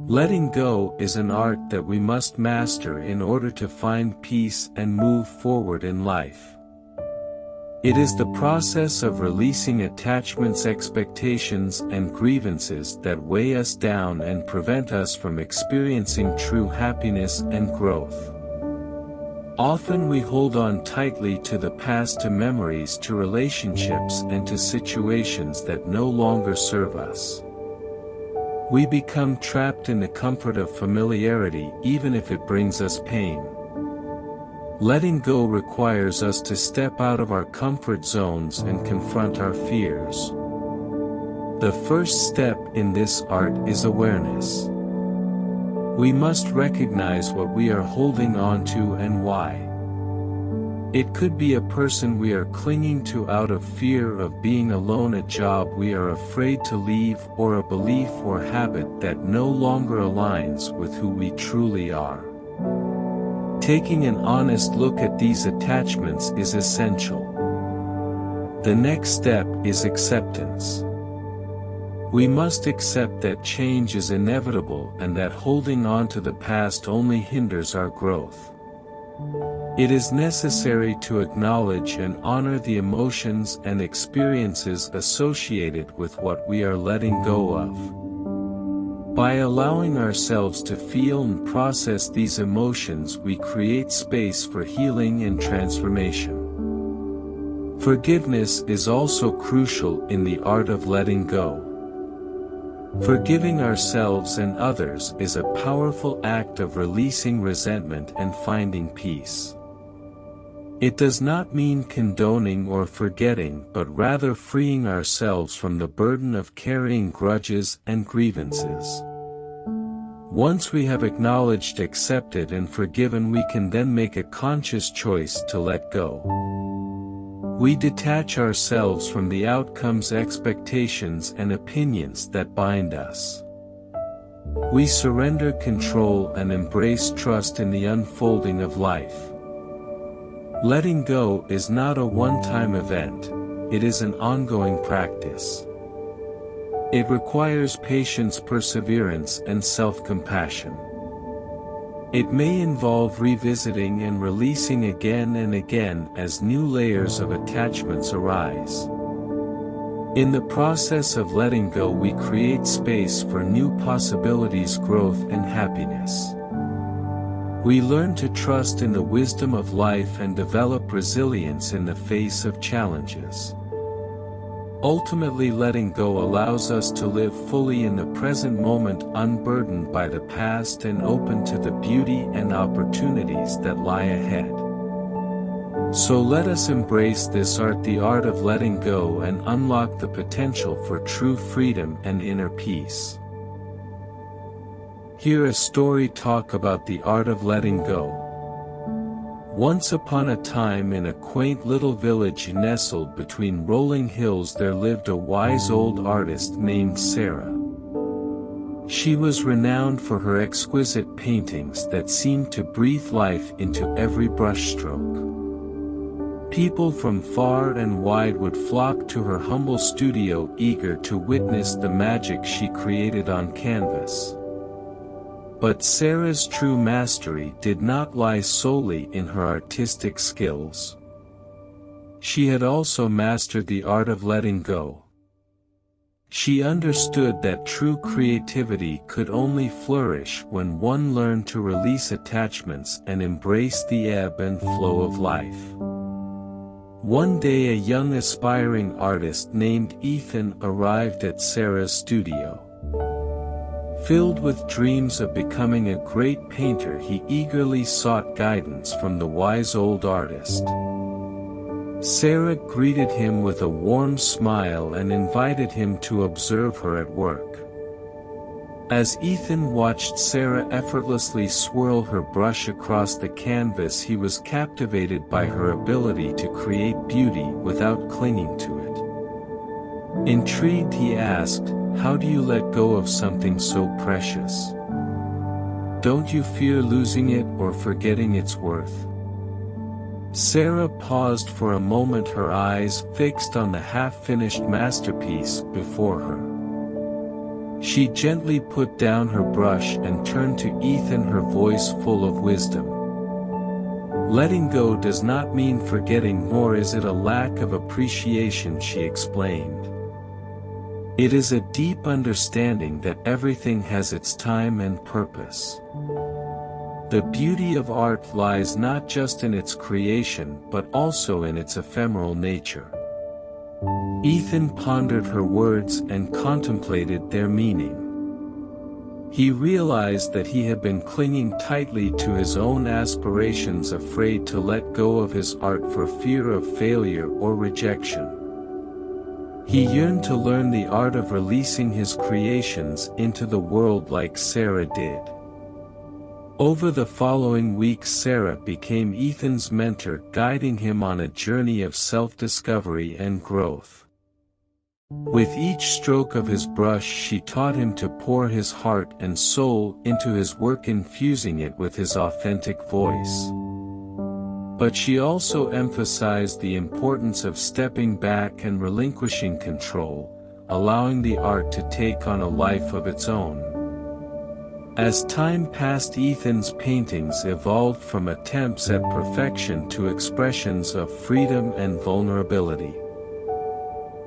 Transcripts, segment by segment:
Letting go is an art that we must master in order to find peace and move forward in life. It is the process of releasing attachments, expectations, and grievances that weigh us down and prevent us from experiencing true happiness and growth. Often we hold on tightly to the past, to memories, to relationships, and to situations that no longer serve us. We become trapped in the comfort of familiarity even if it brings us pain. Letting go requires us to step out of our comfort zones and confront our fears. The first step in this art is awareness. We must recognize what we are holding on to and why. It could be a person we are clinging to out of fear of being alone, a job we are afraid to leave, or a belief or habit that no longer aligns with who we truly are. Taking an honest look at these attachments is essential. The next step is acceptance. We must accept that change is inevitable and that holding on to the past only hinders our growth. It is necessary to acknowledge and honor the emotions and experiences associated with what we are letting go of. By allowing ourselves to feel and process these emotions, we create space for healing and transformation. Forgiveness is also crucial in the art of letting go. Forgiving ourselves and others is a powerful act of releasing resentment and finding peace. It does not mean condoning or forgetting, but rather freeing ourselves from the burden of carrying grudges and grievances. Once we have acknowledged, accepted, and forgiven, we can then make a conscious choice to let go. We detach ourselves from the outcomes, expectations, and opinions that bind us. We surrender control and embrace trust in the unfolding of life. Letting go is not a one-time event, it is an ongoing practice. It requires patience, perseverance, and self-compassion. It may involve revisiting and releasing again and again as new layers of attachments arise. In the process of letting go, we create space for new possibilities, growth, and happiness. We learn to trust in the wisdom of life and develop resilience in the face of challenges. Ultimately, letting go allows us to live fully in the present moment, unburdened by the past and open to the beauty and opportunities that lie ahead. So let us embrace this art, the art of letting go, and unlock the potential for true freedom and inner peace. Hear a story talk about the art of letting go. Once upon a time, in a quaint little village nestled between rolling hills, there lived a wise old artist named Sarah. She was renowned for her exquisite paintings that seemed to breathe life into every brushstroke. People from far and wide would flock to her humble studio, eager to witness the magic she created on canvas. But Sarah's true mastery did not lie solely in her artistic skills. She had also mastered the art of letting go. She understood that true creativity could only flourish when one learned to release attachments and embrace the ebb and flow of life. One day, a young aspiring artist named Ethan arrived at Sarah's studio. Filled with dreams of becoming a great painter, he eagerly sought guidance from the wise old artist. Sarah greeted him with a warm smile and invited him to observe her at work. As Ethan watched Sarah effortlessly swirl her brush across the canvas, he was captivated by her ability to create beauty without clinging to it. Intrigued, he asked, "How do you let go of something so precious? Don't you fear losing it or forgetting its worth?" Sarah paused for a moment, her eyes fixed on the half-finished masterpiece before her. She gently put down her brush and turned to Ethan, her voice full of wisdom. Letting go does not mean forgetting, nor is it a lack of appreciation, she explained. It is a deep understanding that everything has its time and purpose. The beauty of art lies not just in its creation but also in its ephemeral nature. Ethan pondered her words and contemplated their meaning. He realized that he had been clinging tightly to his own aspirations, afraid to let go of his art for fear of failure or rejection. He yearned to learn the art of releasing his creations into the world like Sarah did. Over the following weeks, Sarah became Ethan's mentor, guiding him on a journey of self-discovery and growth. With each stroke of his brush, she taught him to pour his heart and soul into his work, infusing it with his authentic voice. But she also emphasized the importance of stepping back and relinquishing control, allowing the art to take on a life of its own. As time passed, Ethan's paintings evolved from attempts at perfection to expressions of freedom and vulnerability.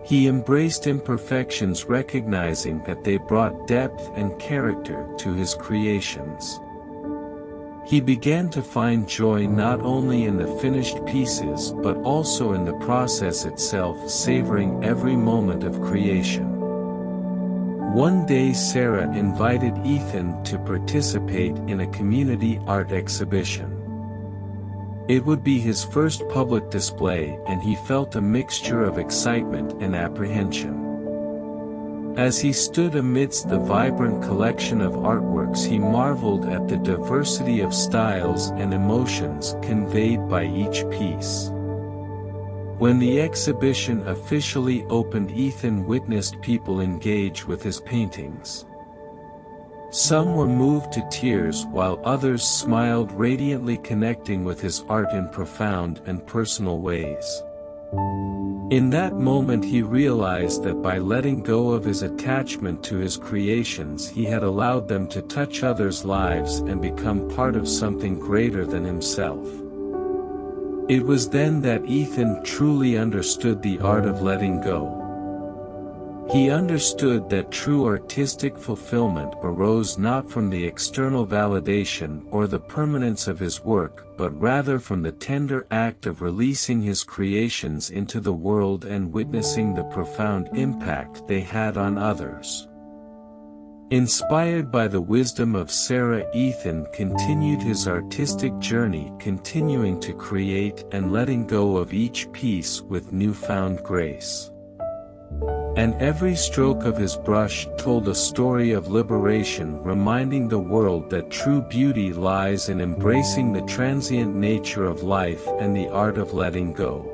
He embraced imperfections, recognizing that they brought depth and character to his creations. He began to find joy not only in the finished pieces but also in the process itself, savoring every moment of creation. One day, Sarah invited Ethan to participate in a community art exhibition. It would be his first public display, and he felt a mixture of excitement and apprehension. As he stood amidst the vibrant collection of artworks, he marveled at the diversity of styles and emotions conveyed by each piece. When the exhibition officially opened, Ethan witnessed people engage with his paintings. Some were moved to tears while others smiled radiantly, connecting with his art in profound and personal ways. In that moment, he realized that by letting go of his attachment to his creations, he had allowed them to touch others' lives and become part of something greater than himself. It was then that Ethan truly understood the art of letting go. He understood that true artistic fulfillment arose not from the external validation or the permanence of his work, but rather from the tender act of releasing his creations into the world and witnessing the profound impact they had on others. Inspired by the wisdom of Sarah, Ethan continued his artistic journey, continuing to create and letting go of each piece with newfound grace. And every stroke of his brush told a story of liberation, reminding the world that true beauty lies in embracing the transient nature of life and the art of letting go.